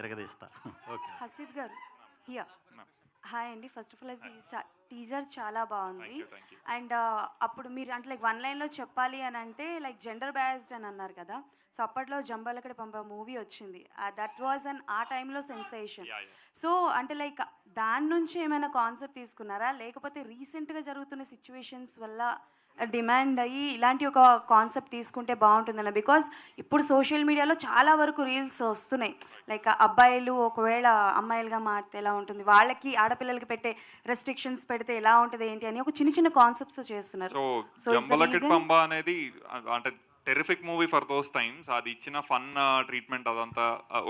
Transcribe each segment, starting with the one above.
ఒంటరిగా తీస్తా. ఓకే. హసీద్ గారు హియర్. హాయ్ అండి. ఫస్ట్ ఆఫ్ ఆల్ అది టీజర్ చాలా బాగుంది. Thank you. అండ్ అప్పుడు మీరు అంటే లైక్ వన్ లైన్లో చెప్పాలి అని అంటే లైక్ జెండర్ బయాస్డ్ అని అన్నారు కదా. సో అప్పట్లో జంబాలకడ పంప మూవీ వచ్చింది. దట్ వాజ్ అన్ ఆ టైంలో సెన్సేషన్. Yeah, yeah. సో అంటే లైక్ దాని నుంచి ఏమైనా కాన్సెప్ట్ తీసుకున్నారా, లేకపోతే రీసెంట్గా జరుగుతున్న సిచ్యువేషన్స్ వల్ల డిమాండ్ అయ్యి ఇలాంటి ఒక కాన్సెప్ట్ తీసుకుంటే బాగుంటుందన్న? బికాజ్ ఇప్పుడు సోషల్ మీడియాలో చాలా వరకు రీల్స్ వస్తున్నాయి. లైక్ అబ్బాయిలు ఒకవేళ అమ్మాయిలుగా మారితే ఎలా ఉంటుంది, వాళ్ళకి ఆడపిల్లలకి పెట్టే రెస్ట్రిక్షన్స్ పెడితే ఎలా ఉంటుంది ఏంటి అని ఒక చిన్న చిన్న కాన్సెప్ట్స్ చేస్తున్నారు. సో జంబలకిడ్ పంబ అనేది అంటే terrific movie for those times. అది ఇచ్చిన ఫన్ ట్రీట్మెంట్ అదంతా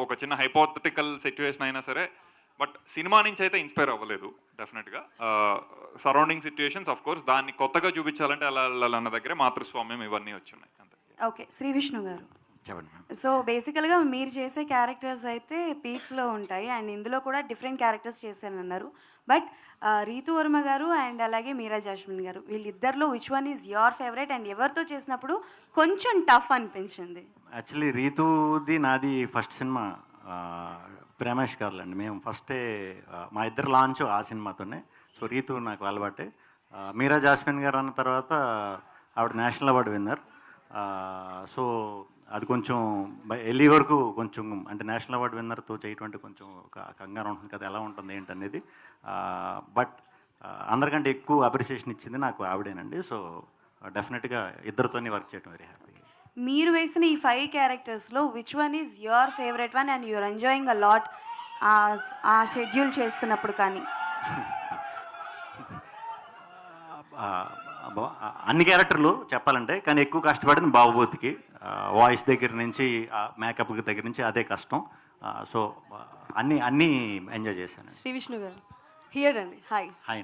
ఒక చిన్న హైపోథెటికల్ సిచ్యువేషన్ అయినా సరే, బట్ సినిమా నుంచి అయితే ఇన్స్పైర్ అవ్వలేదు డెఫినెట్గా. సరౌండింగ్ సిచ్యువేషన్స్ ఆఫ్ కోర్స్ దాన్ని కొత్తగా చూపించాలంటే అలా వెళ్ళాలన్న దగ్గరే మాతృస్వామ్యం ఇవన్నీ వచ్చున్నాయి అంతే. ఓకే, శ్రీ విష్ణు గారు. చెప్పండి. సో బేసికల్గా మీరు చేసే క్యారెక్టర్స్ అయితే పీక్స్లో ఉంటాయి అండ్ ఇందులో కూడా డిఫరెంట్ క్యారెక్టర్స్ చేశానన్నారు. బట్ రీతు వర్మ గారు అండ్ అలాగే మీరా జాస్మిన్ గారు, వీళ్ళిద్దరిలో which one is your favourite and ఎవరితో చేసినప్పుడు కొంచెం టఫ్ అనిపించింది? యాక్చువల్లీ రీతుది నాది ఫస్ట్ సినిమా ప్రేమేష్ కాదులండి. మేము ఫస్టే మా ఇద్దరు లాంచ్ ఆ సినిమాతోనే. సో రీతు నాకు అలవాటే. మీరా జాస్మిన్ గారు అన్న తర్వాత ఆవిడ నేషనల్ అవార్డు విన్నర్. సో అది కొంచెం వెళ్ళే వరకు కొంచెం అంటే నేషనల్ అవార్డు విన్నర్తో చేయటం అంటే కొంచెం ఒక కంగారు ఉంటుంది కదా, ఎలా ఉంటుంది ఏంటనేది. బట్ అందరికంటే ఎక్కువ అప్రిసియేషన్ ఇచ్చింది నాకు ఆవిడేనండి. సో డెఫినెట్గా ఇద్దరితోనే వర్క్ చేయడం వెరీ హ్యాపీ. మీరు వేసిన ఈ 5 క్యారెక్టర్స్లో which one is your favourite one and you're enjoying a lot ఆ షెడ్యూల్ చేస్తున్నప్పుడు? కానీ అన్ని క్యారెక్టర్లు చెప్పాలంటే, కానీ ఎక్కువ కష్టపడింది బాబుబోతికి. వాయిస్ దగ్గర నుంచి మేకప్ దగ్గర నుంచి అదే కష్టం. సో అన్నీ ఎంజాయ్ చేశాను. శ్రీ విష్ణు గారు హియర్ అండి. హాయ్. హాయ్.